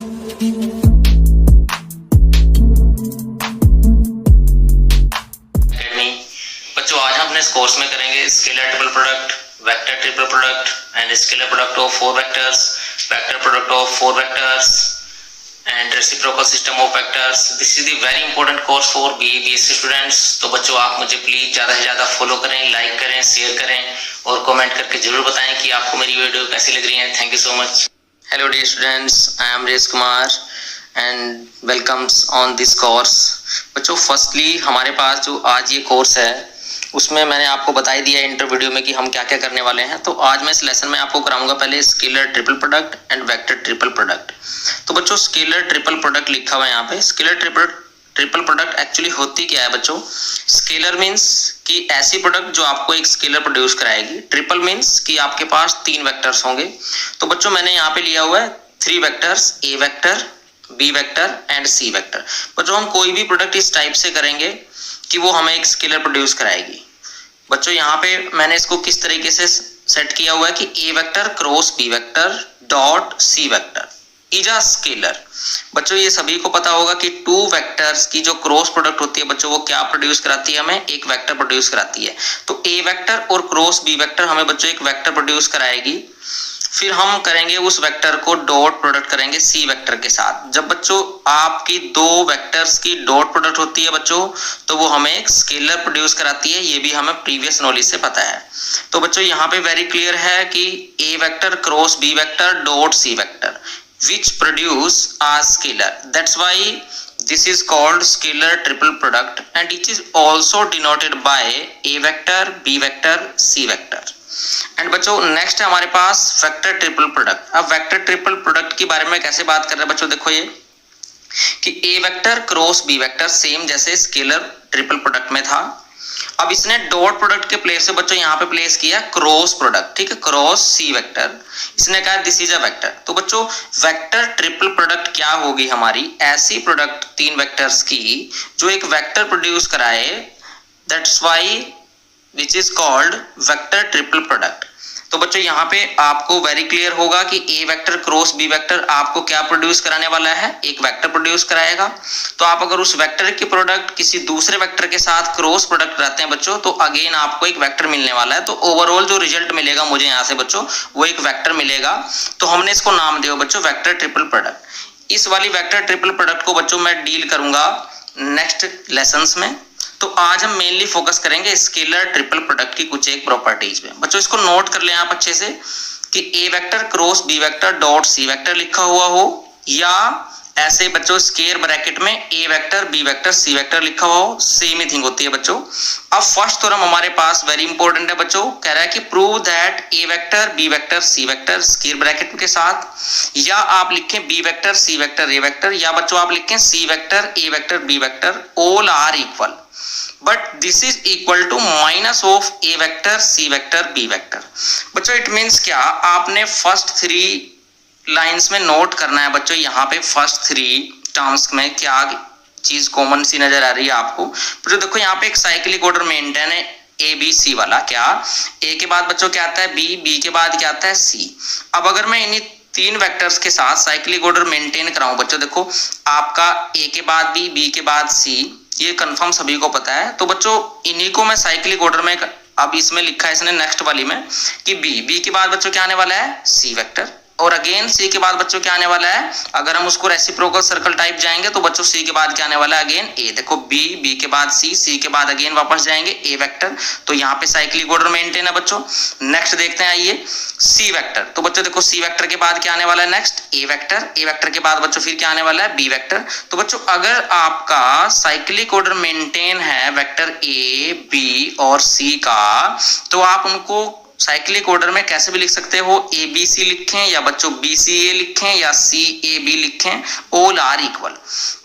बच्चों आज हम अपने इस कोर्स में करेंगे scalar triple product, vector triple product and scalar product of four vectors, vector product of four vectors and reciprocal system of vectors. This is the very important course for BSc students. तो बच्चों आप मुझे please ज़्यादा से ज़्यादा follow करें, like करें, share करें और कमेंट करके जरूर बताएं कि आपको मेरी वीडियो कैसी लग रही है। Thank you so much. Hello dear students, I am रेस Kumar and welcomes on this course. बच्चों फर्स्टली हमारे पास जो आज ये कोर्स है उसमें मैंने आपको बता ही दिया इंटर वीडियो में कि हम क्या क्या करने वाले हैं। तो आज मैं इस लेसन में आपको कराऊंगा पहले scalar triple product and vector triple product. तो बच्चों स्केलर ट्रिपल प्रोडक्ट लिखा हुआ है यहाँ पे। स्केलर ट्रिपल प्रोडक्ट एक्चुअली होती क्या है बच्चों? स्केलर मीन्स कि ऐसी प्रोडक्ट जो आपको एक स्केलर प्रोड्यूस कराएगी। ट्रिपल मीन्स कि आपके पास तीन वेक्टर्स होंगे। तो बच्चों मैंने यहाँ पे लिया हुआ है three vectors, A vector, B vector and C vector. बच्चों हम कोई भी प्रोडक्ट इस टाइप से करेंगे कि वो हमें एक स्केलर प्रोड्यूस कराएगी। बच्चों यहाँ पे मैंने इसको किस तरीके से सेट किया हुआ है कि A vector cross B vector dot C vector is a scalar. बच्चों ये सभी को पता होगा कि टू वेक्टर्स की जो क्रॉस प्रोडक्ट होती है बच्चों वो क्या प्रोड्यूस कराती है? हमें एक वेक्टर प्रोड्यूस कराती है। तो ए वेक्टर और क्रॉस बी वेक्टर हमें बच्चों एक वेक्टर प्रोड्यूस कराएगी। फिर हम करेंगे उस वेक्टर को डॉट प्रोडक्ट करेंगे सी वेक्टर के साथ। जब बच्चों आपकी दो वेक्टर्स की डॉट प्रोडक्ट होती है बच्चों तो वो हमें एक स्केलर प्रोड्यूस कराती है। ये भी हमें प्रीवियस नॉलेज से पता है। तो बच्चों यहाँ पे वेरी क्लियर है कि A vector cross B vector dot C vector which produce a scalar. That's why this is called scalar triple product and it is also denoted by a vector, b vector, c vector. And बच्चों next है हमारे पास vector triple product. अब vector triple product के बारे में कैसे बात कर रहे हैं बच्चों? देखो ये कि A vector cross B vector same जैसे स्केलर ट्रिपल प्रोडक्ट में था। अब इसने डॉट प्रोडक्ट के प्लेस से बच्चों यहाँ पे प्लेस किया क्रॉस प्रोडक्ट, ठीक है, क्रॉस सी वेक्टर। इसने कहा दिस इज अ वेक्टर। तो बच्चों वेक्टर ट्रिपल प्रोडक्ट क्या होगी? हमारी ऐसी प्रोडक्ट तीन वेक्टर्स की जो एक वेक्टर प्रोड्यूस कराए। That's why which is called vector triple product. तो बच्चों यहाँ पे आपको वेरी क्लियर होगा कि A vector cross B vector आपको क्या प्रोड्यूस कराने वाला है? एक वेक्टर प्रोड्यूस कराएगा। तो आप अगर उस वेक्टर की प्रोडक्ट किसी दूसरे वेक्टर के साथ क्रॉस प्रोडक्ट कराते हैं बच्चों तो अगेन आपको एक वेक्टर मिलने वाला है। तो ओवरऑल जो रिजल्ट मिलेगा मुझे यहाँ से बच्चों वो एक वेक्टर मिलेगा। तो हमने इसको नाम दिया बच्चों वेक्टर ट्रिपल प्रोडक्ट। इस वाली वेक्टर ट्रिपल प्रोडक्ट को बच्चों मैं डील करूंगा नेक्स्ट लेसन्स में। तो आज हम मेनली फोकस करेंगे स्केलर ट्रिपल प्रोडक्ट की कुछ एक प्रॉपर्टीज पे। बच्चों इसको नोट कर लें आप अच्छे से कि A vector cross B vector dot C vector लिखा हुआ हो या ऐसे बच्चों स्क्वायर ब्रैकेट में A vector B vector C vector लिखा हुआ हो, सेम ही थिंग होती है बच्चों। अब फर्स्ट थ्योरम हमारे पास वेरी इंपॉर्टेंट है बच्चों, कह रहा है कि prove that A vector B vector C vector square bracket के साथ, या आप लिखें B vector C vector A vector, या बच्चों आप लिखें C vector A vector B vector all are equal but this is equal to minus of a vector c vector b vector। बच्चों इट मीन्स क्या? आपने फर्स्ट थ्री लाइंस में note करना है बच्चों। यहाँ पे फर्स्ट थ्री टर्म्स में क्या चीज कॉमन सी नजर आ रही है आपको? बच्चों देखो यहाँ पे एक साइक्लिक ऑर्डर मेंटेन है ए बी सी वाला। क्या ए के बाद बच्चों क्या आता है? बी, बी के बाद क्या आता है? सी। अब अगर मैं इन्हीं तीन वेक्टर्स के साथ साइक्लिक ऑर्डर मेंटेन कराऊं बच्चों, देखो आपका ए के बाद बी, बी के बाद सी, ये कंफर्म सभी को पता है। तो बच्चों इन्हीं को मैं साइक्लिक ऑर्डर में अब इसमें लिखा है इसने नेक्स्ट वाली में कि बी, बी के बाद बच्चों क्या आने वाला है? सी वेक्टर, और अगेन सी के बाद बच्चों क्या आने वाला है? अगर हम उसको रेसिप्रोकल सर्कल टाइप जाएंगे तो बच्चों सी के बाद क्या आने वाला है? अगेन ए। देखो बी, बी के बाद सी, सी के बाद अगेन वापस जाएंगे ए वेक्टर। तो यहाँ पे साइक्लिक ऑर्डर मेंटेन है बच्चों। नेक्स्ट देखते हैं आइए सी वेक्टर। तो बच्चों देखो सी वेक्टर के बाद क्या आने वाला है? Next A vector, A vector के बाद बच्चों फिर क्या आने वाला है? B vector. तो बच्चों अगर आपका साइक्लिक ऑर्डर मेंटेन है वेक्टर ए बी और सी का तो आप उनको साइक्लिक ऑर्डर में कैसे भी लिख सकते हो, ए बी सी लिखें या बच्चों बी सी ए लिखें या सी ए बी लिखें, all are equal.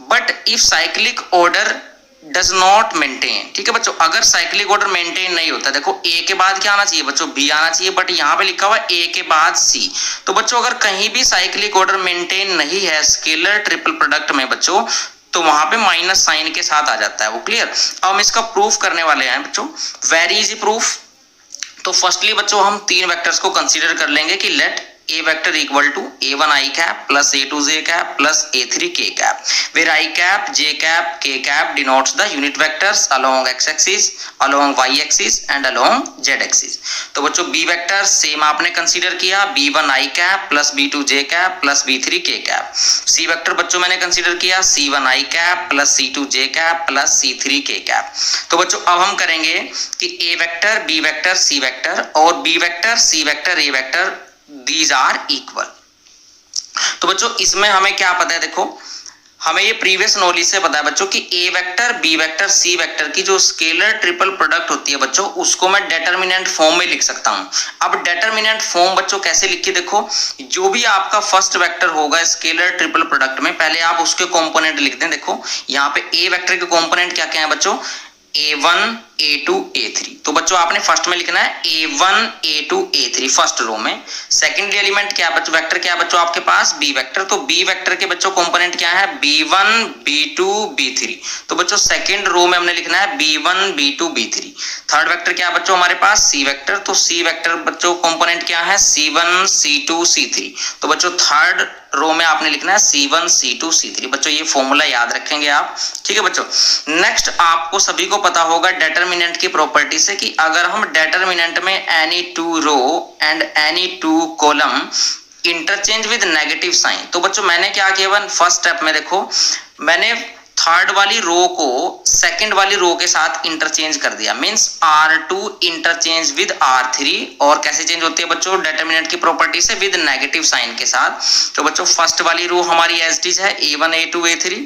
But if cyclic order does not maintain, ठीक है बच्चों, अगर साइक्लिक ऑर्डर मेंटेन नहीं होता, देखो ए के बाद क्या आना चाहिए बच्चों? बी आना चाहिए, बट यहाँ पे लिखा हुआ ए के बाद सी। तो बच्चों अगर कहीं भी साइक्लिक ऑर्डर मेंटेन नहीं है स्केलर ट्रिपल प्रोडक्ट में बच्चों तो वहां पे माइनस साइन के साथ आ जाता है वो। क्लियर? अब हम इसका प्रूफ करने वाले हैं बच्चों, वेरी इजी प्रूफ। तो फर्स्टली बच्चों हम तीन वेक्टर्स को कंसीडर कर लेंगे कि late A vector equal to A1 I cap plus A2 j cap plus A3 k cap, where I cap, j cap, k cap denotes the unit vectors along x axis, along y axis and along z axis. तो बच्चों B vector same आपने consider किया, B1 I cap plus B2 j cap plus B3 k cap. C vector बच्चों मैंने consider किया C1 I cap plus C2 j cap plus C3 k cap. तो बच्चों अब हम करेंगे कि A vector, B vector, C vector और B vector, C vector, A vector these are equal. तो बच्चों इसमें हमें क्या पता है, देखो हमें ये प्रीवियस नॉलेज से पता है बच्चों कि A vector, B vector, C vector की जो स्केलर ट्रिपल प्रोडक्ट होती है बच्चों, उसको मैं डेटर्मिनेंट फॉर्म में लिख सकता हूं. अब डेटर्मिनेंट फॉर्म बच्चों कैसे लिखिए, देखो जो भी आपका फर्स्ट वेक्टर होगा स्केलर ट्रिपल प्रोडक्ट में, पहले आप उसके कंपोनेंट लिख दें. देखो यहाँ पे ए वेक्टर के कंपोनेंट क्या क्या है बच्चों, A1, A2, A3. तो बच्चों आपने फर्स्ट में लिखना है A1, A2, A3 फर्स्ट रो में. सेकेंडरी एलिमेंट क्या बच्चों, वेक्टर क्या बच्चों आपके पास B वेक्टर. तो B वेक्टर के बच्चों कंपोनेंट क्या है B1, B2, B3. तो बच्चों सेकेंड रो में हमने लिखना है B1, B2, B3. Third vector क्या बच्चों हमारे पास C वेक्टर. तो C वेक्टर बच्चों कंपोनेंट क्या है C1, C2, C3. तो बच्चों थर्ड रो में आपने लिखना है C1, C2, C3. बच्चों ये फॉर्मूला याद रखेंगे आप, ठीक है बच्चों. नेक्स्ट आपको सभी को पता होगा डेटर्मिनेंट की प्रॉपर्टी से कि अगर हम डेटर्मिनेंट में any two row and any two column interchange with negative sign. तो बच्चों मैंने क्या किया, फर्स्ट स्टेप में देखो मैंने थर्ड वाली रो को सेकंड वाली रो के साथ इंटरचेंज कर दिया, means R2 interchange with R3. और कैसे चेंज होती है बच्चों, डेटर्मिनेंट की प्रॉपर्टी से, विद नेगेटिव साइन के साथ. तो बच्चों फर्स्ट वाली रो हमारी एज इट इज है A1, A2, A3.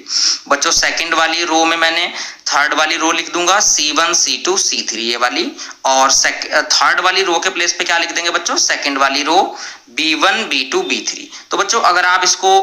बच्चों सेकंड वाली रो में मैंने थर्ड वाली रो लिख दूंगा C1, C2, C3 ये वाली. और थर्ड वाली रो के प्लेस पे क्या लिख देंगे बच्चों, सेकंड वाली रो B1, B2, B3. तो बच्चों अगर आप इसको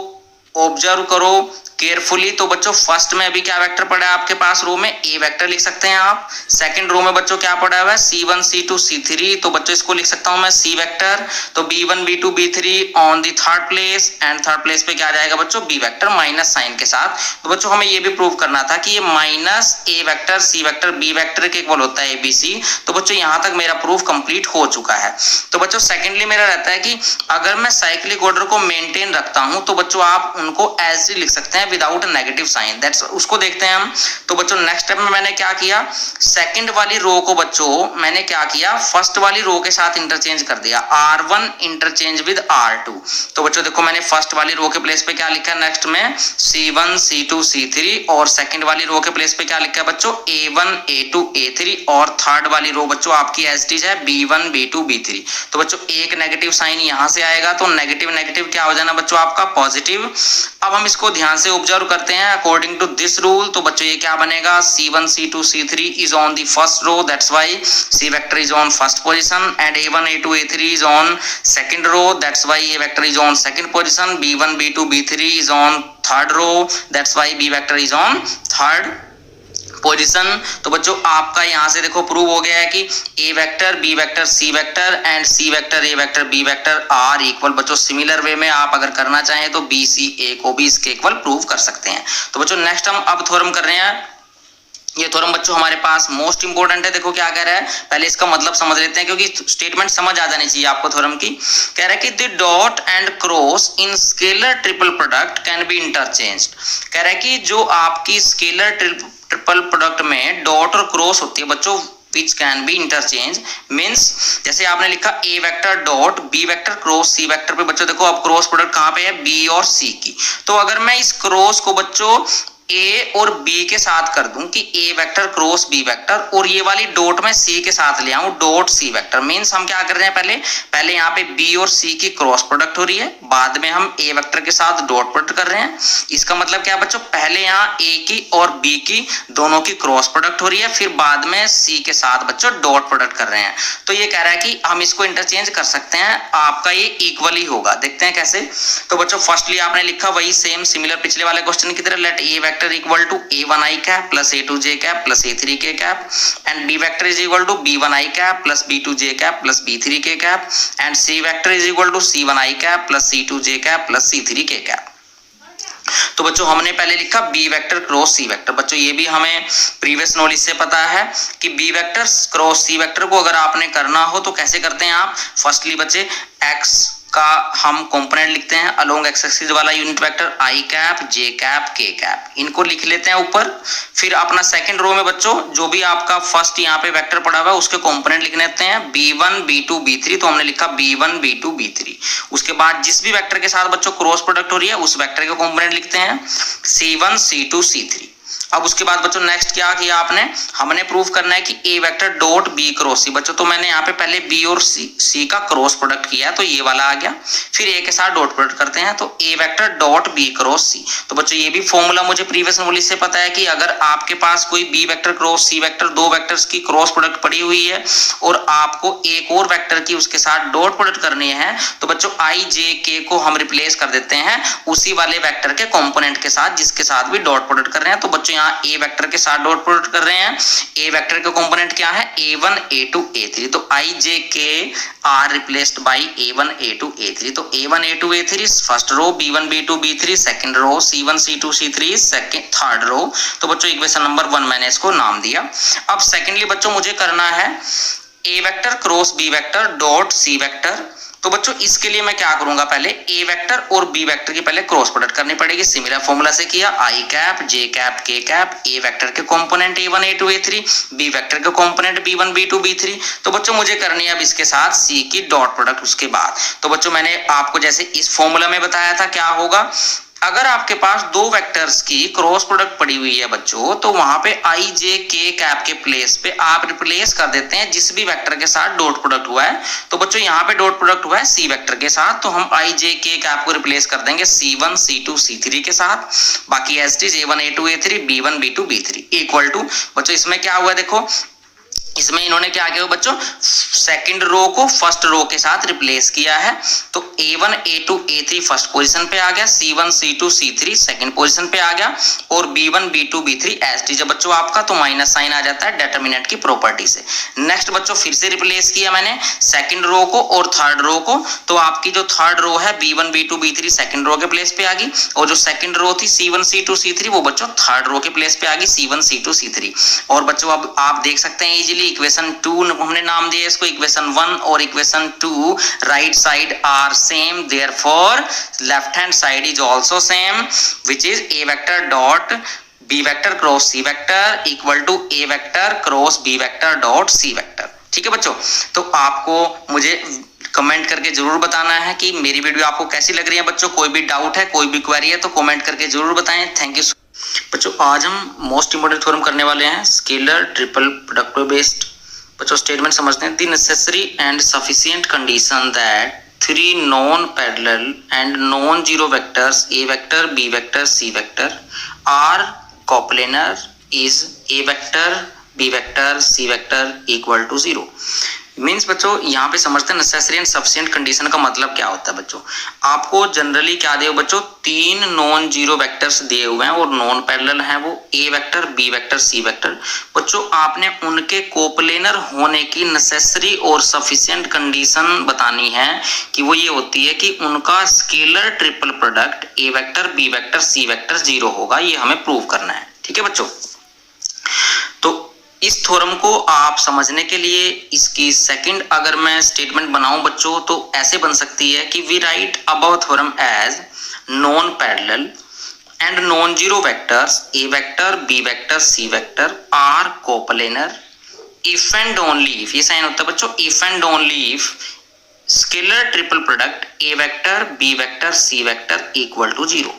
ऑब्जर्व करो केयरफुली तो बच्चों फर्स्ट में अभी क्या वेक्टर पड़ा है आपके पास रो में, ए वेक्टर लिख सकते हैं आप. सेकंड रो में बच्चों क्या पड़ा हुआ है C1, C2, C3. तो बच्चों इसको लिख सकता हूं मैं C वेक्टर. तो B1, B2, B3 on the third place, and third place पे क्या आ जाएगा बच्चों B वेक्टर माइनस साइन के साथ. तो बच्चों हमें ये भी प्रूव करना था कि ये माइनस ए vector, C vector, B vector के इक्वल होता है ABC. तो बच्चों यहां तक मेरा प्रूफ कंप्लीट हो चुका है. तो बच्चों सेकेंडली मेरा रहता है कि अगर मैं साइक्लिक ऑर्डर को मेंटेन रखता हूं तो बच्चों आप उनको एज लिख सकते हैं विदाउट नेगेटिव साइन. दैट्स उसको देखते हैं हम. तो बच्चों नेक्स्ट स्टेप में मैंने क्या किया, सेकंड वाली रो को बच्चों मैंने क्या किया, फर्स्ट वाली रो के साथ इंटरचेंज कर दिया, R1 इंटरचेंज विद R2. तो बच्चों देखो मैंने फर्स्ट वाली रो के प्लेस पे क्या लिखा है नेक्स्ट में C1, C2, C3. और सेकंड वाली रो के प्लेस पे क्या लिखा है बच्चों A1, A2, A3. और थर्ड वाली रो बच्चों आपकी एज इट इज है B1, B2, B3. तो बच्चों एक नेगेटिव साइन यहां से आएगा, तो नेगेटिव नेगेटिव क्या हो जाना बच्चों आपका पॉजिटिव. अब हम इसको ध्यान से ऑब्जर्व करते हैं अकॉर्डिंग टू दिस रूल. तो बच्चों ये क्या बनेगा, C1, C2, C3 is on the first row, that's why C vector is on first position, and A1, A2, A3 is on second row, that's why A vector is on second position. B1, B2, B3 is on third row, that's why B vector is on third position. तो बच्चों आपका यहां से देखो prove हो गया है कि A vector, B vector, C vector and C vector, A vector, B vector are equal. बच्चों सिमिलर वे में आप अगर करना चाहें तो बी सी ए को भी इसके इक्वल प्रूव कर सकते हैं. तो बच्चों नेक्स्ट हम अब थ्योरम कर रहे हैं. ये थ्योरम बच्चों हमारे पास मोस्ट इंपोर्टेंट है. देखो क्या कह रहा है, पहले इसका मतलब समझ लेते हैं क्योंकि स्टेटमेंट समझ आ जानी चाहिए आपको थ्योरम की. कह रहा है कि the dot and cross in scalar triple product can be interchanged. कह रहा है कि जो आपकी स्केलर ट्रिपल प्रोडक्ट में डॉट और क्रॉस होती है बच्चों which can be interchange, means जैसे आपने लिखा a vector dot b vector cross c vector पे. बच्चों देखो अब क्रॉस प्रोडक्ट कहां पे है, b और c की. तो अगर मैं इस क्रॉस को बच्चों a और b के साथ कर दूं कि a vector cross b vector, और ये वाली डॉट में c के साथ ले आऊं डॉट c वेक्टर, मींस हम क्या कर रहे हैं, पहले यहाँ पे b और c की क्रॉस प्रोडक्ट हो रही है, बाद में हम a वेक्टर के साथ डॉट प्रोडक्ट कर रहे हैं. इसका मतलब क्या है बच्चों, पहले यहाँ a की और b की दोनों की क्रॉस प्रोडक्ट हो रही है, फिर बाद में c के साथ बच्चों डॉट प्रोडक्ट कर रहे हैं. तो ये कह रहा है कि हम इसको इंटरचेंज कर सकते हैं, आपका ये इक्वल ही होगा. देखते हैं कैसे. तो बच्चों फर्स्टली आपने लिखा वही सेम सिमिलर पिछले वाले क्वेश्चन की तरह, let a vector equal to A1 I cap plus A2 j cap plus A3 k cap, and B vector is equal to B1 I cap plus B2 j cap plus B3 k cap, and C vector is equal to C1 I cap plus C2 j cap plus C3 k cap. तो बच्चों हमने पहले लिखा B vector cross C vector. बच्चों ये भी हमें previous knowledge से पता है कि B vector cross C vector को अगर आपने करना हो तो कैसे करते हैं आप. फर्स्टली बच्चे x का हम कंपोनेंट लिखते हैं अलोंग एक्स एक्सिस वाला यूनिट वेक्टर आई cap, J cap, K cap, इनको लिख लेते हैं ऊपर। फिर अपना सेकंड रो में बच्चों जो भी आपका फर्स्ट यहाँ पे वेक्टर पड़ा हुआ है उसके कंपोनेंट लिख लेते हैं b1 b2 b3, तो हमने लिखा b1 b2 b3। उसके बाद जिस भी वेक्टर के साथ बच्चों क्रॉस प्रोडक्ट हो रही है उस वेक्टर के कंपोनेंट लिखते हैं c1 c2 c3। अब उसके बाद बच्चों नेक्स्ट क्या किया आपने, हमने प्रूफ करना है कि A vector dot B cross सी। बच्चों तो मैंने यहाँ पे पहले बी और सी का क्रॉस प्रोडक्ट किया तो ये वाला आ गया, फिर ए के साथ डॉट प्रोडक्ट करते हैं तो ए वेक्टर डॉट बी क्रॉस सी। तो बच्चों ये भी फॉर्मूला मुझे प्रीवियस नॉलेज से पता है कि अगर आपके पास कोई B vector cross C vector, दो वेक्टर्स की क्रॉस प्रोडक्ट पड़ी हुई है और आपको एक और वेक्टर की उसके साथ डॉट प्रोडक्ट करनी है तो बच्चों आई जे के को हम रिप्लेस कर देते हैं उसी वाले वेक्टर के कंपोनेंट के साथ जिसके साथ भी डॉट प्रोडक्ट कर रहे हैं। तो बच्चों यहाँ ए वेक्टर के साथ डॉट प्रोडक्ट कर रहे हैं, ए वेक्टर का कंपोनेंट क्या है a1 a2 a3, तो i j k are replaced by a1 a2 a3। तो a1 a2 a3 first row, b1 b2 b3 second row, c1 c2 c3 second third row. तो बच्चों इक्वेशन नंबर 1 मैंने इसको नाम दिया। अब सेकेंडली बच्चों मुझे करना है a vector cross b vector dot c vector. तो बच्चों इसके लिए मैं क्या करूंगा, पहले ए वेक्टर और बी वेक्टर की पहले क्रॉस प्रोडक्ट करनी पड़ेगी। सिमिलर फॉर्मूला से किया, I cap, J cap, K cap, A vector के component a1 a2 a3, B vector के कंपोनेंट b1 b2 b3। तो बच्चों मुझे करनी है अब इसके साथ सी की डॉट प्रोडक्ट उसके बाद। तो बच्चों मैंने आपको जैसे इस फॉर्मूला में बताया था क्या होगा, अगर आपके पास दो वेक्टर्स की क्रॉस प्रोडक्ट पड़ी हुई है बच्चों तो वहां पे आई जे के कैप के प्लेस पे आप रिप्लेस कर देते हैं जिस भी वेक्टर के साथ डॉट प्रोडक्ट हुआ है। तो बच्चों यहाँ पे डॉट प्रोडक्ट हुआ है सी वेक्टर के साथ तो हम आई जे के कैप को रिप्लेस कर देंगे c1 c2 c3 के साथ। बाकी as it is a1 a2 a3 b1 b2 b3 equal to बच्चों इसमें क्या हुआ देखो, इसमें इन्होंने क्या किया बच्चों, सेकंड रो को फर्स्ट रो के साथ रिप्लेस किया है। तो a1 a2 a3 first position पे आ गया, c1 c2 c3 second position पे आ गया और b1 b2 b3 as it is बच्चों आपका तो माइनस साइन आ जाता है डिटरमिनेंट की प्रॉपर्टी से। नेक्स्ट बच्चों फिर से रिप्लेस किया मैंने सेकंड रो को और थर्ड रो को, तो आपकी जो थर्ड रो है b1 b2 b3 सेकंड रो के प्लेस पे आ गई और जो सेकंड रो थी c1 c2 c3 वो बच्चों थर्ड रो के प्लेस पे आ गई c1 c2 c3। और बच्चों अब आप देख सकते हैं इजीली इक्वेशन 2 हमने नाम दिया इसको इक्वेशन 1 और equation 2 right side are same, therefore left hand side is also same which is a vector dot b vector cross c vector equal to a vector cross b vector dot c vector. ठीक है बच्चों, तो आपको मुझे comment करके जरूर बताना है कि मेरी वीडियो आपको कैसी लग रही है। बच्चों कोई भी डाउट है, कोई भी क्वेरी है तो कमेंट करके जरूर बताएं। थैंक यू बच्चों। आज हम मोस्ट इंपोर्टेंट थ्योरम करने वाले हैं स्केलर ट्रिपल प्रोडक्ट बेस्ड। बच्चों स्टेटमेंट समझते हैं, the necessary and sufficient condition that three non parallel and non zero vectors A vector B vector C vector are coplanar is a vector B vector C vector equal to 0। Means बच्चों यहाँ पे समझते हैं necessary and sufficient condition का मतलब क्या होता है। बच्चों आपको जनरली क्या दिए बच्चों, तीन नॉन जीरो वेक्टर्स दिए हुए हैं और नॉन पैरेलल हैं वो A vector B vector C vector. बच्चों आपने उनके कोप्लेनर होने की नेसेसरी और सफिशिएंट कंडीशन बतानी है कि वो ये होती है कि उनका स्केलर ट्रिपल प्रोडक्ट ए वेक्टर बी वेक्टर सी वेक्टर 0 होगा। ये हमें प्रूव करना है। ठीक है बच्चों, तो इस थ्योरम को आप समझने के लिए इसकी सेकंड अगर मैं स्टेटमेंट बनाऊं बच्चों तो ऐसे बन सकती है कि we write above theorem as non parallel and non zero vectors A vector B vector C vector are coplanar if and only if, ये साइन होता है बच्चों if and only if scalar triple product A vector B vector C vector equal to 0।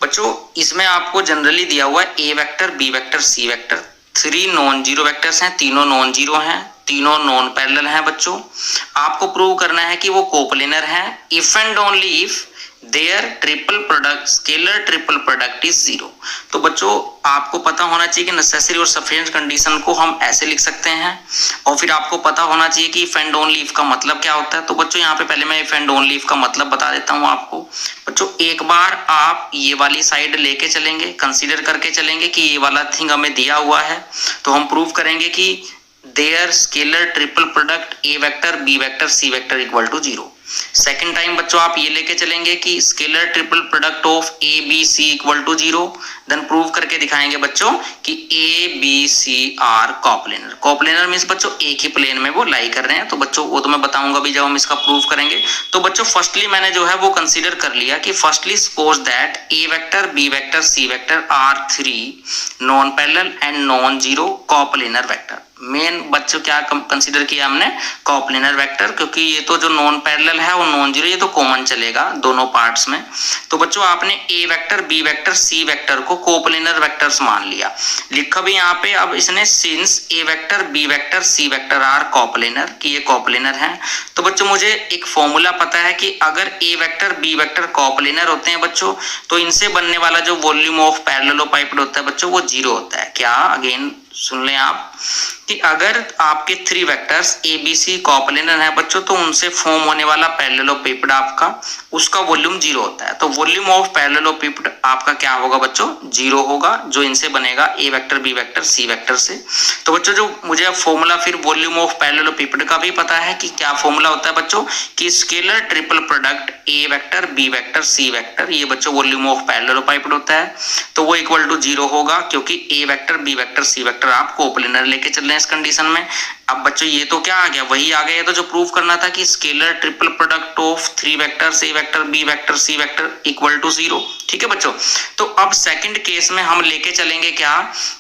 बच्चों इसमें आपको generally दिया हुआ है A vector B vector C vector, three non zero vectors हैं, तीनों नॉन जीरो हैं, तीनों नॉन पैरेलल हैं। बच्चों आपको प्रूव करना है कि वो कोप्लेनर हैं if and only if their triple product scalar triple product is 0। तो बच्चों आपको पता होना चाहिए कि नेसेसरी और सफिशिएंट कंडीशन को हम ऐसे लिख सकते हैं और फिर आपको पता होना चाहिए कि इफ एंड ओनली इफ का मतलब क्या होता है। तो बच्चों यहाँ पे पहले मैं इफ एंड ओनली इफ का मतलब बता देता हूँ आपको। बच्चों एक बार आप ये वाली साइड लेके चलेंगे, कंसीडर करके चलेंगे कि ये वाला थिंग हमें दिया हुआ है तो हम प्रूव करेंगे कि their scalar triple product A vector B vector C vector equal to 0। Second time बच्चों आप ये लेके चलेंगे कि scalar triple product of a b c equal to 0, then prove करके दिखाएंगे बच्चों कि ए b c are coplanar. Coplanar means बच्चों एक ही प्लेन में वो लाई कर रहे हैं, तो बच्चों वो तो मैं बताऊंगा भी जब हम इसका प्रूव करेंगे। तो बच्चों फर्स्टली मैंने जो है वो कंसीडर कर लिया कि firstly suppose that A vector B vector C vector are 3 non parallel and non zero coplanar vector. मेन बच्चों क्या कंसीडर किया हमने, कोप्लेनर वेक्टर, क्योंकि ये तो जो नॉन पैरेलल है वो नॉन जीरो, ये तो कॉमन चलेगा दोनों पार्ट्स में। तो बच्चों आपने A vector B vector C vector को कोप्लेनर वेक्टर्स मान लिया, लिखा भी यहाँ पे। अब इसने since A vector B vector C vector are coplanar, कि ये कोप्लेनर है, तो बच्चों मुझे एक फॉर्मूला पता है कि अगर ए वेक्टर बी वेक्टर कोप्लेनर होते हैं बच्चों, तो इनसे बनने वाला जो वॉल्यूम ऑफ पैरेललोपाइपड होता है बच्चों वो 0 होता है। क्या, अगेन सुन लें आप, कि अगर आपके 3 vectors a b c coplanar है बच्चों, तो उनसे फॉर्म होने वाला पैरेललोपाइपड आपका उसका वॉल्यूम 0 होता है। तो वॉल्यूम ऑफ पैरेललोपाइपड आपका क्या होगा बच्चों, 0 होगा, जो इनसे बनेगा A vector B vector C vector से। तो बच्चों जो मुझे फॉर्मूला फिर वॉल्यूम ऑफ पैरेललोपाइपड का भी पता है कि क्या फॉर्मूला होता है बच्चों, कि स्केलर ट्रिपल प्रोडक्ट ए वेक्टर बी वेक्टर सी वेक्टर, ये बच्चों वॉल्यूम ऑफ पैरेललोपाइपड होता है, तो वो इक्वल टू 0 होगा, क्योंकि A vector B vector C vector आप कोप्लेनर लेके चल रहे हैं इस कंडीशन में। अब बच्चों ये तो क्या आ गया, वही आ गया, ये तो जो प्रूव करना था कि scalar triple product of 3 vectors A vector B vector C vector equal to 0। ठीक है बच्चों, तो अब सेकंड केस में हम लेके चलेंगे क्या,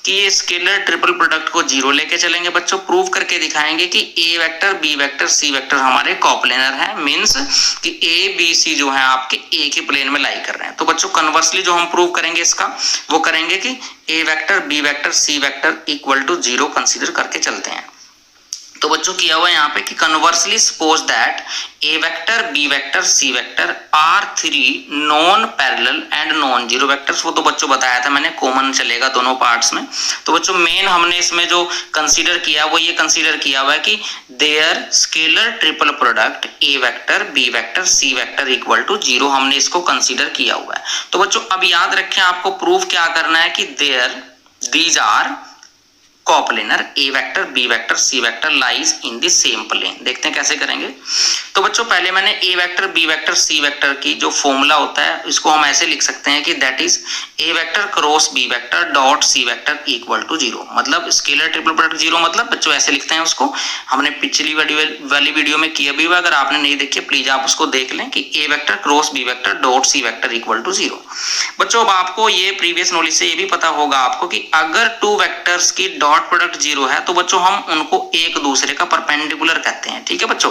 कि ये स्केलर ट्रिपल प्रोडक्ट को 0 लेके चलेंगे बच्चों, प्रूव करके दिखाएंगे कि A vector B vector C vector हमारे कोप्लेनर है, मींस कि ए बी सी जो है आपके एक ही प्लेन में लाई कर रहे हैं। तो बच्चों कन्वर्सली जो हम प्रूव करेंगे इसका, वो करेंगे कि A vector B vector C vector equal to 0 consider करके चलते हैं। तो बच्चों किया हुआ है यहाँ पे कि conversely suppose that A vector B vector C vector are 3 non parallel and non zero vectors, वो तो बच्चों बताया था मैंने, कॉमन चलेगा दोनों पार्ट्स में। तो बच्चों मेन हमने इसमें जो कंसीडर किया वो ये कंसीडर किया हुआ है कि their scalar triple product A vector B vector C vector equal to 0, हमने इसको कंसीडर किया हुआ है। तो बच्चों अब याद रखें, आपको प्रूफ क्या करना है कि there these are coplanar A vector B vector C vector lies in the same plane. देखते हैं कैसे करेंगे। तो बच्चों पहले मैंने A vector B vector C vector की जो फॉर्मूला होता है इसको हम ऐसे लिख सकते हैं कि that is a vector cross B vector dot C vector equal to 0, मतलब स्केलर ट्रिपल प्रोडक्ट 0, मतलब बच्चों ऐसे लिखते हैं उसको। हमने पिछली वाली वीडियो में किया भी हुआ, अगर आपने नहीं देखी प्लीज आप उसको देख लें कि A vector cross B vector dot C vector equal to 0। बच्चों अब आपको ये प्रीवियस नॉलेज से ये भी पता होगा आपको कि अगर 2 वेक्टर्स की डॉट प्रोडक्ट 0 है तो बच्चों हम उनको एक दूसरे का परपेंडिकुलर कहते हैं। ठीक है बच्चों,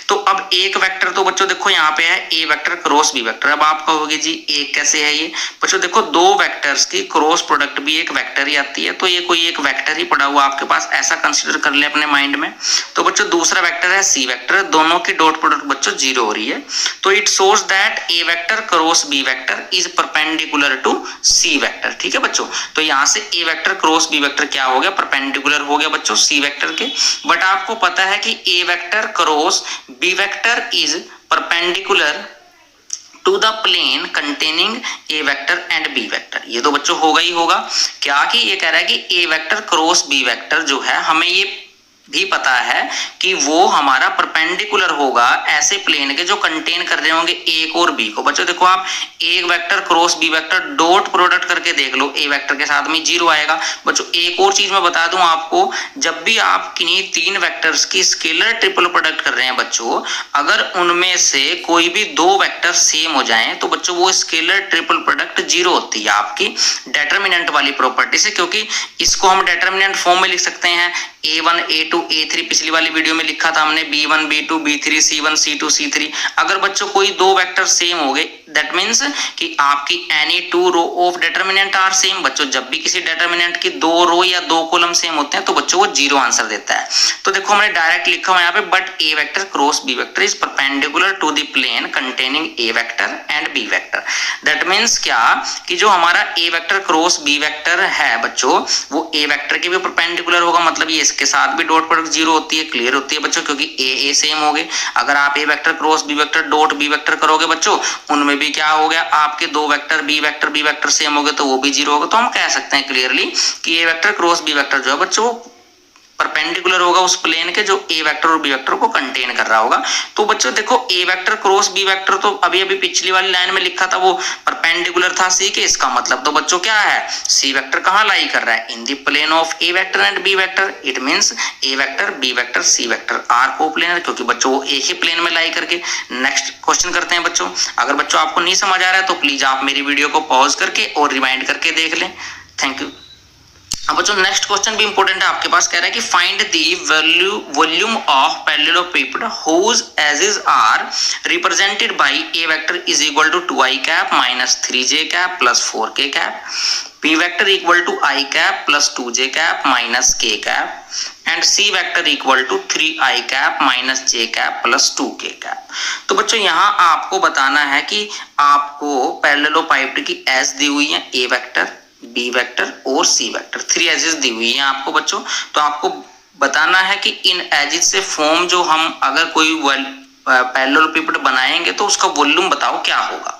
तो अब एक वेक्टर तो बच्चों देखो यहाँ पे है A vector cross B vector. अब आप कहोगे जी एक कैसे है ये, बच्चों देखो 2 वेक्टर्स की क्रॉस प्रोडक्ट भी एक वेक्टर ही आती है, तो ये कोई एक वेक्टर ही पड़ा हुआ आपके पास, ऐसा कंसीडर कर ले अपने माइंड में। तो बच्चों दूसरा वेक्टर है सी वेक्टर, दोनों की डॉट प्रोडक्ट बच्चों 0 हो रही है, तो it shows that A vector cross B vector is perpendicular to c vector. ठीक है बच्चों, तो यहाँ से a vector cross B vector क्या हो गया, परपेंडिकुलर हो गया बच्चों सी वेक्टर के। बट आपको पता है कि A vector cross B vector is perpendicular to the plane containing A vector and B vector. ये तो बच्चों होगा ही होगा, क्या कि ये कह रहा है कि A vector cross B vector जो है हमें ये भी पता है कि वो हमारा परपेंडिकुलर होगा ऐसे प्लेन के जो कंटेन कर रहे होंगे ए और बी को। बच्चों देखो आप एक vector cross B vector dot product करके देख लो, ए वेक्टर के साथ में 0 आएगा। बच्चों एक और चीज मैं बता दूं आपको, जब भी आप किन्हीं 3 वेक्टर्स की स्केलर ट्रिपल प्रोडक्ट कर रहे हैं बच्चों, अगर उनमें से कोई भी 2 वेक्टर सेम हो जाएं तो बच्चों वो स्केलर ट्रिपल प्रोडक्ट 0 होती है आपकी डेटर्मिनेंट वाली प्रॉपर्टी से, क्योंकि इसको हम डेटर्मिनेंट फॉर्म में लिख सकते हैं A1 A2 A3, पिछली वाली वीडियो में लिखा था हमने B1 B2 B3 C1 C2 C3। अगर बच्चों कोई 2 वेक्टर सेम हो गए दैट मींस कि आपकी any 2 row of determinant are same. बच्चों जब भी किसी डिटरमिनेंट की 2 रो या 2 कॉलम सेम होते हैं तो बच्चों वो 0 आंसर देता है। तो देखो हमने डायरेक्ट लिखा हुआ यहाँ पे, but a vector cross B vector is perpendicular to the plane containing A vector and B vector. That means क्या कि जो हमारा a vector cross B vector है बच्चों वो ए वेक्टर के भी परपेंडिकुलर होगा, मतलब ये इसके साथ भी डॉट प्रोडक्ट 0 होती है। क्लियर होती है बच्चों, क्योंकि ए सेम हो गए। अगर आप A vector cross B vector dot B vector करोगे बच्चों, उनमें भी क्या हो गया, आपके 2 वेक्टर बी वेक्टर सेम हो गए तो वो भी 0 होगा। तो हम कह सकते हैं क्लियरली कि A vector cross B vector जो है बच्चों परपेंडिकुलर होगा उस प्लेन के जो ए वेक्टर और बी वेक्टर को कंटेन कर रहा होगा। तो बच्चों देखो ए वेक्टर क्रॉस बी वेक्टर तो अभी अभी पिछली वाली लाइन में लिखा था वो परपेंडिकुलर था सी के, इसका मतलब तो बच्चों क्या है, सी वेक्टर कहाँ लाई कर रहा है, in the plane of a vector and B vector. It means a vector B vector C vector are coplanar, क्योंकि बच्चों वो एक ही प्लेन में लाई करके। नेक्स्ट क्वेश्चन करते हैं बच्चों। अगर बच्चों आपको नहीं समझ आ रहा है तो प्लीज आप मेरी वीडियो को पॉज करके और रिवाइंड करके देख लें। Thank you. अब बच्चों नेक्स्ट क्वेश्चन भी इंपॉर्टेंट है आपके पास, कह रहा है कि find the volume of parallelopiped whose edges are represented by A vector is equal to 2i cap minus 3j cap plus 4k cap, p vector equal to i cap plus 2j cap minus k cap and c vector equal to 3i cap minus j cap plus 2k cap. तो बच्चों यहाँ आपको बताना है कि आपको पैरेललोपाइड की as the हुई है ए वेक्टर बी वेक्टर और सी वेक्टर, 3 एजेस दी हुई है आपको बच्चों। तो आपको बताना है कि इन एजेस से फॉर्म जो हम अगर कोई पैरेललोपाइड बनाएंगे तो उसका वॉल्यूम बताओ क्या होगा।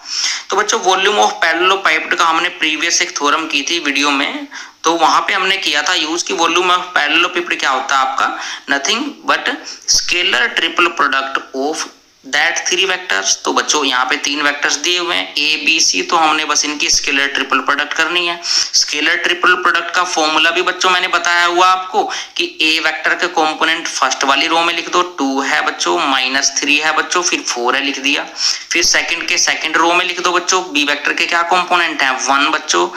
तो बच्चों वॉल्यूम ऑफ पैरेललोपाइड का हमने प्रीवियस एक थ्योरम की थी वीडियो में, तो वहां पे हमने किया था यूज की वॉल्यूम ऑफ पैरेललोपाइड क्या होता है आपका, nothing but scalar triple product of that 3 vectors. तो बच्चों यहाँ पे 3 वेक्टर्स दिए हुए हैं ए बी सी, तो हमने बस इनकी स्केलर ट्रिपल प्रोडक्ट करनी है। स्केलर ट्रिपल प्रोडक्ट का फॉर्मूला भी बच्चों मैंने बताया हुआ आपको कि ए वेक्टर के कंपोनेंट फर्स्ट वाली रो में लिख दो, 2 है बच्चों, माइनस 3 है बच्चों, फिर 4 है लिख दिया। फिर सेकंड के सेकंड रो में लिख दो बच्चों बी वेक्टर के क्या कंपोनेंट है, 1 बच्चों,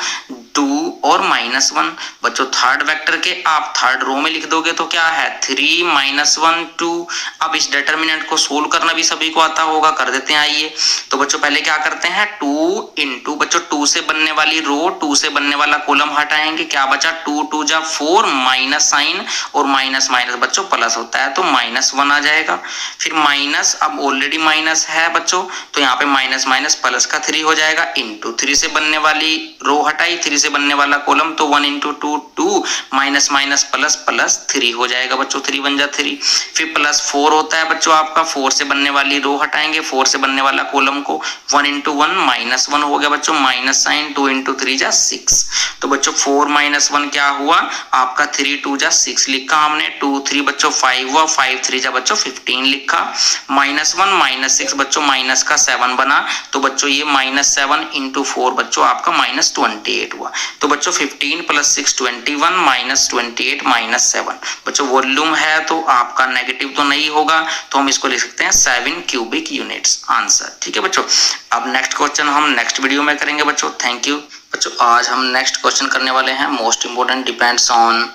2 और माइनस 1 बच्चों। थर्ड वेक्टर के आप थर्ड रो में लिख दोगे तो क्या है 3 माइनस 1 2। अब इस डिटर्मिनेंट को सोल्व करना भी सभी को आता होगा, कर देते हैं आइए। तो बच्चों पहले क्या करते हैं 2 इंटू बच्चों 2 से बनने वाली रो 2 से बनने वाला कॉलम हटाएंगे, क्या बचा 2 2 जा 4 माइनस साइन और माइनस माइनस बच्चों प्लस होता है तो माइनस 1 आ जाएगा। फिर माइनस अब ऑलरेडी माइनस है बच्चों तो यहाँ पे माइनस माइनस प्लस का 3 हो जाएगा, इंटू 3 से बनने वाली रो हटाई 3 से बनने वाला कॉलम तो 1 into 2 2 minus minus plus plus 3 हो जाएगा बच्चों, 3 बन जा 3। फिर प्लस 4 होता है बच्चों आपका, 4 से बनने वाली रो हटाएंगे 4 से बनने वाला कॉलम को 1 इंटू 1 माइनस 1 हो गया बच्चों, माइनस साइन 2 इंटू 3 जा 6। तो बच्चों 4 माइनस 1 क्या हुआ आपका 3 2 जा 6 लिखा हमने, 2 3 बच्चों 5 हुआ, 5 3 जा बच्चों 15 लिखा, माइनस 1 माइनस 6 बच्चों माइनस का 7 बना, तो बच्चों ये माइनस 7 इंटू 4 बच्चों आपका माइनस 28 हुआ। तो बच्चों 15 प्लस 6 21 माइनस 28 माइनस 7 बच्चों वॉल्यूम है तो आपका नेगेटिव तो नहीं होगा, तो हम इसको लिख सकते हैं 7 क्यूबिक यूनिट्स आंसर। ठीक है बच्चों, अब नेक्स्ट क्वेश्चन हम नेक्स्ट वीडियो में करेंगे बच्चों। थैंक यू बच्चों। आज हम नेक्स्ट क्वेश्चन करने वाले हैं most important depends on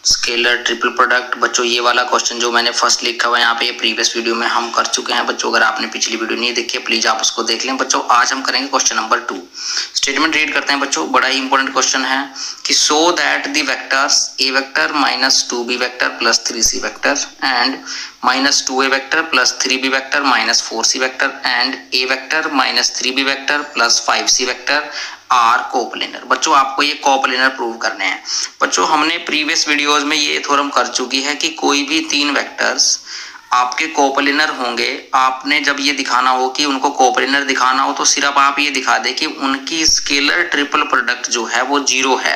scalar triple product. बच्चों ये वाला क्वेश्चन जो मैंने फर्स्ट लिखा हुआ है यहाँ पे ये प्रीवियस वीडियो में हम कर चुके हैं बच्चों, अगर आपने पिछली वीडियो नहीं देखी है प्लीज आप उसको देख लें बच्चों। आज हम करेंगे क्वेश्चन नंबर 2। स्टेटमेंट रीड करते हैं बच्चों, बड़ा ही इंपॉर्टेंट क्वेश्चन है कि so that the vectors A vector minus 2b vector plus 3c vector and minus 2a vector plus 3b vector minus 4c vector and a vector minus 3b vector plus 5c vector are coplanar. बच्चों आपको ये coplanar prove करने हैं बच्चों। हमने previous videos में ये theorem कर चुकी है कि कोई भी 3 वेक्टर्स आपके कोप्लेनर होंगे, आपने जब ये दिखाना हो कि उनको कोप्लेनर दिखाना हो तो सिर्फ आप ये दिखा दे कि उनकी स्केलर ट्रिपल प्रोडक्ट जो है वो 0 है।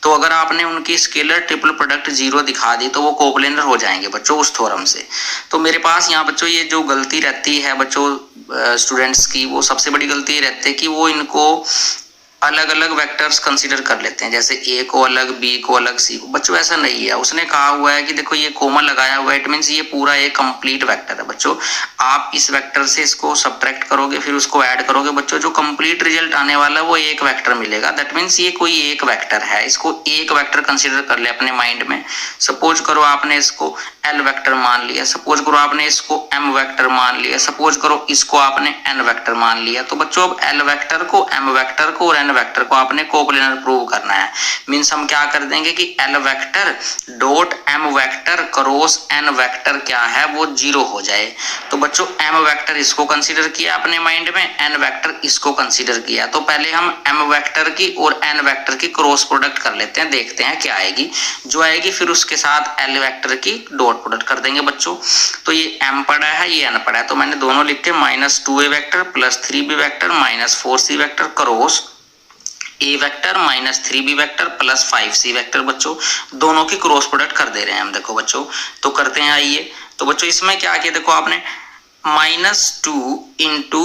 तो अगर आपने उनकी स्केलर ट्रिपल प्रोडक्ट 0 दिखा दी तो वो कोप्लेनर हो जाएंगे बच्चों उस थ्योरम से। तो मेरे पास यहाँ बच्चों ये जो गलती रहती है बच्चों स्टूडेंट्स की, वो सबसे बड़ी गलती रहती है कि वो इनको अलग अलग वेक्टर्स कंसीडर कर लेते हैं, जैसे ए को अलग बी को अलग सी को। बच्चों ऐसा नहीं है, उसने कहा हुआ है कि देखो ये कोमा लगाया हुआ है, इट मींस ये पूरा एक कंप्लीट वेक्टर है बच्चों। आप इस वेक्टर से इसको सब्ट्रैक्ट करोगे फिर उसको ऐड करोगे बच्चों, जो कंप्लीट रिजल्ट आने वाला है वो एक वेक्टर मिलेगा। दैट मींस ये कोई एक वेक्टर है, इसको एक वेक्टर कंसीडर कर ले अपने माइंड में। सपोज करो आपने इसको एल वेक्टर मान लिया, सपोज करो आपने इसको एम वेक्टर मान लिया, सपोज करो इसको आपने एन वेक्टर मान लिया। तो बच्चों अब एल वेक्टर को एम वेक्टर को और एन वेक्टर को आपने कोप्लेनर प्रूव करना है। मींस हम क्या कर देंगे कि l vector dot m vector cross n vector क्या है वो 0 हो जाए। तो बच्चों एम वेक्टर इसको कंसीडर किया अपने माइंड में, एन वेक्टर इसको कंसीडर किया। तो पहले हम एम वेक्टर की और एन वेक्टर की क्रॉस प्रोडक्ट कर लेते हैं, देखते हैं क्या आएगी। जो आएगी फिर उसके साथ एल वेक्टर की डॉट प्रोडक्ट कर देंगे बच्चों। तो ये एम पड़ा है ये एन पड़ा है, तो मैंने दोनों लिख के minus 2a vector plus 3b vector minus 4c vector cross ए vector minus 3b vector plus 5c vector बच्चों, दोनों की क्रॉस प्रोडक्ट कर दे रहे हैं हम। देखो बच्चों तो करते हैं, आइए। तो बच्चों इसमें क्या किया, देखो आपने -2 इंटू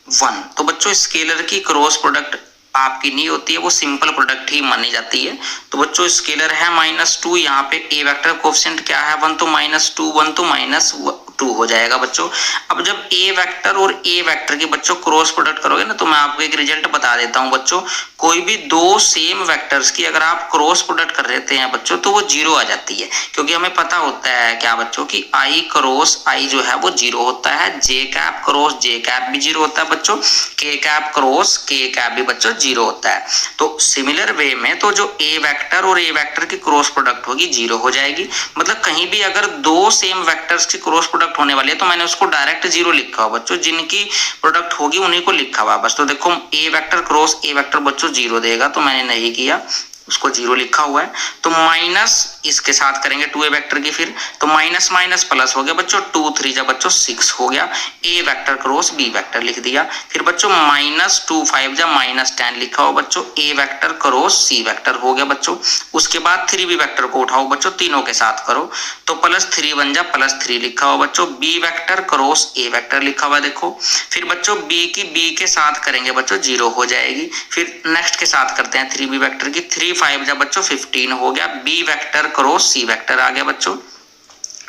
1, तो बच्चों स्केलर की क्रॉस प्रोडक्ट आपकी नहीं होती है, वो सिंपल प्रोडक्ट ही मानी जाती है। तो बच्चों स्केलर है -2, यहाँ पे ए वेक्टर कोएफिशिएंट क्या है 1, तो -2 1 तो -2 हो जाएगा बच्चों। अब जब ए वेक्टर और ए वेक्टर की बच्चों क्रॉस प्रोडक्ट करोगे ना, तो मैं आपको एक रिजल्ट बता देता हूं बच्चों। कोई भी दो सेम वेक्टर्स की अगर आप क्रॉस प्रोडक्ट कर देते हैं बच्चों, तो वो 0 आ जाती है, क्योंकि हमें पता होता है क्या बच्चों की आई क्रॉस आई जो है वो 0 होता है, जे कैप क्रॉस जे कैप भी 0 होता है बच्चों, के कैप क्रॉस के कैप भी बच्चों 0 होता है। तो सिमिलर वे में तो जो ए वेक्टर और ए वेक्टर की क्रॉस प्रोडक्ट होगी 0 हो जाएगी। मतलब कहीं भी अगर दो सेम वेक्टर्स की क्रॉस प्रोडक्ट होने वाली है तो मैंने उसको डायरेक्ट 0 लिखा हुआ बच्चों, जिनकी प्रोडक्ट होगी उन्हीं को लिखा हुआ बस। तो देखो ए वेक्टर क्रॉस ए वेक्टर बच्चों 0 देगा, तो मैंने नहीं किया, उसको 0 लिखा हुआ है। तो माइनस इसके साथ करेंगे 2a वेक्टर की, फिर तो माइनस माइनस प्लस हो गया बच्चों, 2 3 जा बच्चों 6 हो गया, a vector cross b vector लिख दिया। फिर बच्चों -2 5 जा -10 लिखा हो बच्चों, a vector cross c vector हो गया बच्चों। उसके बाद 3b वेक्टर को उठाओ बच्चों, तीनों के साथ करो, तो +3 1 जा +3 लिखा हो बच्चों, b vector cross a vector लिखा हुआ देखो। फिर बच्चों b की b के साथ करेंगे बच्चों 0 हो जाएगी। फिर नेक्स्ट के साथ करते हैं 3b वेक्टर की, 3 5 जा बच्चों 15 हो गया, b vector cross c vector आ गया बच्चों।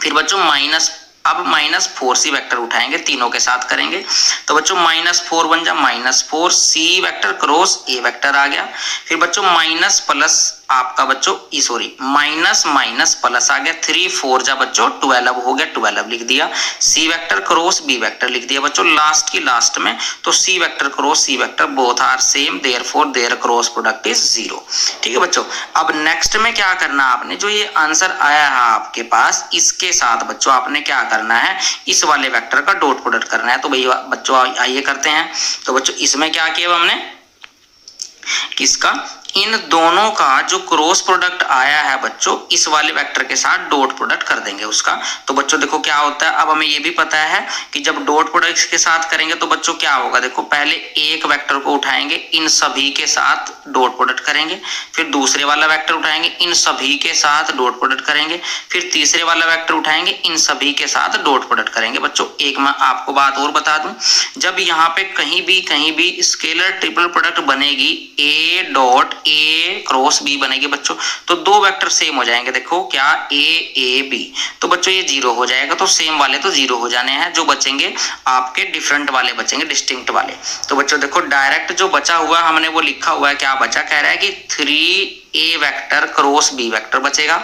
फिर बच्चों अब -4c वेक्टर उठाएंगे, तीनों के साथ करेंगे, तो बच्चों -4 1 जा -4 c vector cross a vector आ गया। फिर बच्चों माइनस प्लस आपका बच्चों माइनस माइनस प्लस आ गया, 3 4 जा बच्चों 12 हो गया, 12 लिख दिया। c vector cross b vector लिख दिया बच्चों लास्ट की लास्ट में, तो c vector cross c vector both are same, therefore their cross product is 0। ठीक है बच्चों, अब नेक्स्ट में क्या करना आपने, जो ये आंसर आया है आपके पास, इसके साथ बच्चों आपने क्या करना है, इस वाले वेक्टर का डॉट प्रोडक्ट करना है। तो भैया बच्चों आइए करते हैं। तो बच्चों इसमें क्या किया हमने, किसका, इन दोनों का जो क्रॉस प्रोडक्ट आया है बच्चों, इस वाले वेक्टर के साथ डॉट प्रोडक्ट कर देंगे उसका। तो बच्चों देखो क्या होता है, अब हमें ये भी पता है कि जब डॉट प्रोडक्ट के साथ करेंगे तो बच्चों क्या होगा, देखो पहले एक वेक्टर को उठाएंगे, इन सभी के साथ डॉट प्रोडक्ट करेंगे, फिर दूसरे वाला वेक्टर उठाएंगे, इन सभी के साथ डॉट प्रोडक्ट करेंगे, फिर तीसरे वाला वेक्टर उठाएंगे, इन सभी के साथ डॉट प्रोडक्ट करेंगे। बच्चों एक मैं आपको बात और बता दूं, जब यहाँ पे कहीं भी स्केलर ट्रिपल प्रोडक्ट बनेगी, a dot a cross b बनेगी बच्चों, तो दो वेक्टर सेम हो जाएंगे। देखो क्या a b, तो बच्चों ये 0 हो जाएगा, तो सेम वाले तो 0 हो जाने हैं, जो बचेंगे आपके डिफरेंट वाले बचेंगे, डिस्टिंक्ट वाले। तो बच्चों देखो डायरेक्ट जो बचा हुआ हमने वो लिखा हुआ है, क्या बचा, कह रहा है कि 3a vector cross b vector बचेगा,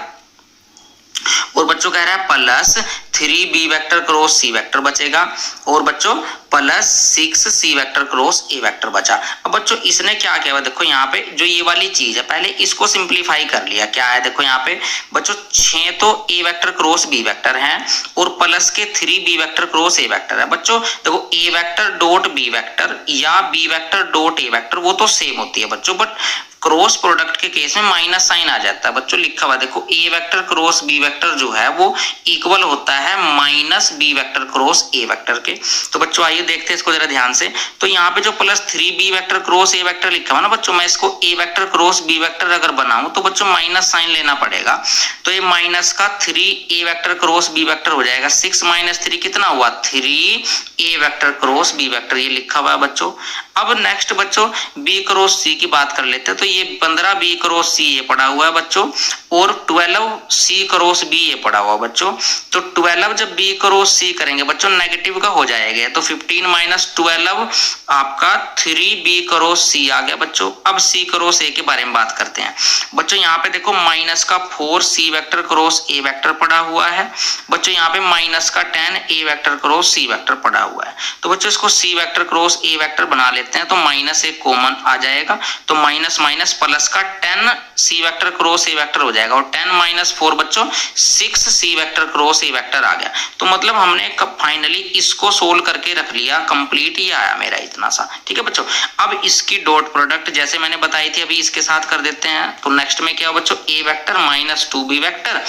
और बच्चों कह रहा है plus 3b vector cross c vector बचेगा, और बच्चों plus 6c vector cross a vector बचा। अब बच्चों इसने क्या किया, देखो यहाँ पे जो ये वाली चीज है, पहले इसको सिंप्लीफाई कर लिया। क्या है, देखो यहाँ पे बच्चों 6 तो a vector cross b vector है, और प्लस के 3b vector cross a vector है। बच्चों देखो a vector dot b vector या b vector dot a vector वो तो सेम होती है बच्चों, बट क्रॉस प्रोडक्ट के केस में माइनस साइन आ जाता है बच्चों, लिखा हुआ देखो a vector cross b vector जो है वो इक्वल होता है -b vector cross a vector के। तो बच्चों आइए देखते हैं इसको जरा ध्यान से। तो यहाँ पे जो plus 3b vector cross a vector लिखा हुआ ना बच्चों, मैं इसको a vector cross b vector अगर बनाऊं तो बच्चों माइनस साइन लेना पड़ेगा, तो ये माइनस का 3a vector cross b vector हो जाएगा, 6 - 3 कितना हुआ, 3a vector cross b vector, ये लिखा हुआ है बच्चों। अब नेक्स्ट बच्चों b क्रॉस c की बात कर लेते हैं, तो ये 15b क्रॉस c ये पड़ा हुआ है बच्चों, और 12c क्रॉस b ये पड़ा हुआ बच्चों। तो 12 जब b क्रॉस c करेंगे बच्चों नेगेटिव का हो जाएगा, तो 15 - 12 आपका 3b क्रॉस c आ गया बच्चों। अब c क्रॉस a के बारे में बात करते हैं बच्चों। यहाँ पे देखो माइनस का 4c vector cross a vector पड़ा हुआ है बच्चों, यहाँ पे माइनस का 10a vector cross c vector पड़ा हुआ है। तो बच्चों इसको c vector cross a vector बना लेते हैं, तो माइनस एक कॉमन आ जाएगा, तो माइनस माइनस प्लस का 10c vector cross a vector हो जाएगा, और 10 - 4 बच्चों 6c vector cross a vector आ गया। तो मतलब हमने फाइनली इसको सोल्व करके रख लिया, कंप्लीट ही आया मेरा इतना सा। ठीक है बच्चों, अब इसकी डॉट प्रोडक्ट जैसे मैंने बताई थी अभी इसके साथ कर देते हैं। तो नेक्स्ट में क्या हो बच्चों, a vector -2b vector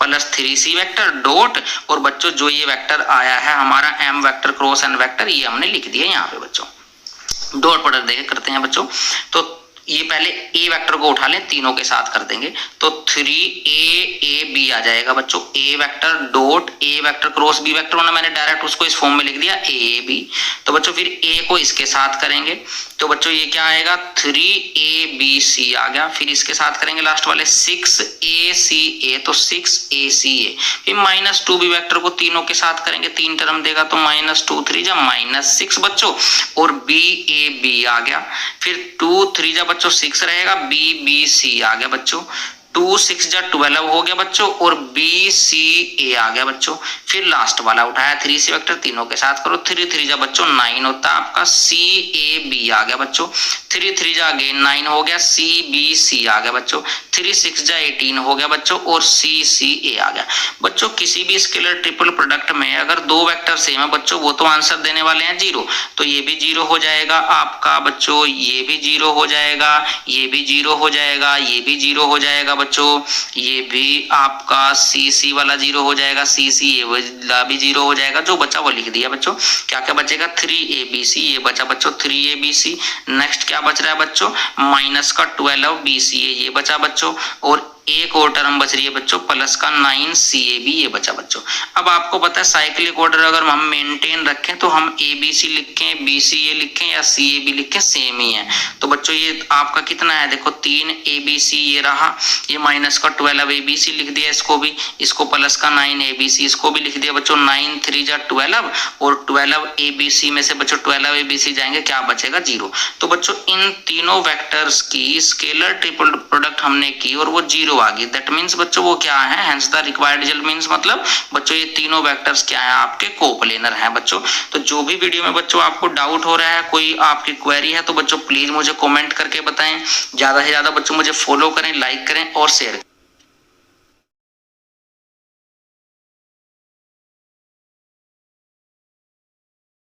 plus 3c vector dot, और बच्चों जो ये वेक्टर आया है हमारा m vector cross n vector, ये हमने लिख दिया यहाँ पे बच्चों। डॉट प्रोडक्ट देखे करते हैं बच्चों। तो ये पहले ए वेक्टर को उठा लें, तीनों के साथ कर देंगे तो 3a b आ जाएगा बच्चों। A vector dot A vector cross B vector होना, मैंने डायरेक्ट उसको इस फॉर्म में लिख दिया ए बी। तो बच्चों फिर ए को इसके साथ करेंगे तो बच्चों ये क्या आएगा 3abc आ गया। फिर इसके साथ करेंगे लास्ट वाले 6aca तो 6aca। फिर -2b वेक्टर को तीनों के साथ करेंगे, 3 टर्म देगा तो -2 3 जा -6 बच्चों, और bab आ गया। फिर 2 3 जा बच्चों 6 रहेगा, bbc आ गया बच्चों। 2 6 जा 12 हो गया बच्चों, और BCA आ गया बच्चों। फिर लास्ट वाला उठाया 3 से वेक्टर, तीनों के साथ करो, 3 3 जा बच्चों 9 होता है आपका, CAB आ गया बच्चों। 3 3 जा अगेन 9 हो गया, CBC आ गया बच्चों। 3 6 जा 18 हो गया बच्चों, और CCA आ गया बच्चों। किसी भी स्केलर ट्रिपल प्रोडक्ट में अगर 2 वेक्टर सेम है बच्चों, वो तो आंसर देने वाले हैं 0, तो ये भी 0 हो जाएगा आपका बच्चों, ये भी 0 हो जाएगा, ये भी 0 हो जाएगा, ये भी 0 हो जाएगा बच्चों, ये भी आपका CC वाला 0 हो जाएगा, CC ये वाला भी 0 हो जाएगा। जो बचा वो लिख दिया बच्चों। क्या क्या बचेगा 3abc, ये बचा बच्चों 3abc। नेक्स्ट क्या बच रहा है बच्चों माइनस का 12bca, ये बचा बच्चों, और एक और टर्म बच रही है बच्चों प्लस का 9CAB, ये बचा बच्चों। अब आपको पता है साइक्लिक ऑर्डर अगर हम मेंटेन रखें तो हम ABC लिखें, BCA लिखें या CAB लिखें, सेम ही है। तो बच्चों ये आपका कितना है देखो 3ABC ये रहा, ये माइनस का 12ABC लिख दिया इसको भी, इसको प्लस का 9ABC इसको भी लिख दिया बच्चों। 9 3 जा 12, और 12ABC में से बच्चों 12ABC जाएंगे, क्या बचेगा 0। तो बच्चों इन तीनों वेक्टर्स की स्केलर ट्रिपल प्रोडक्ट हमने की और वो 0 आ गई। दैट मींस बच्चों वो क्या है, hence the required result means मतलब बच्चों ये तीनों वेक्टर्स क्या है आपके कोप्लेनर हैं बच्चों। तो जो भी वीडियो में बच्चों आपको डाउट हो रहा है, कोई आपकी क्वेरी है, तो बच्चों प्लीज मुझे कमेंट करके बताएं। ज्यादा से ज्यादा बच्चों मुझे फॉलो करें, लाइक करें और शेयर करें।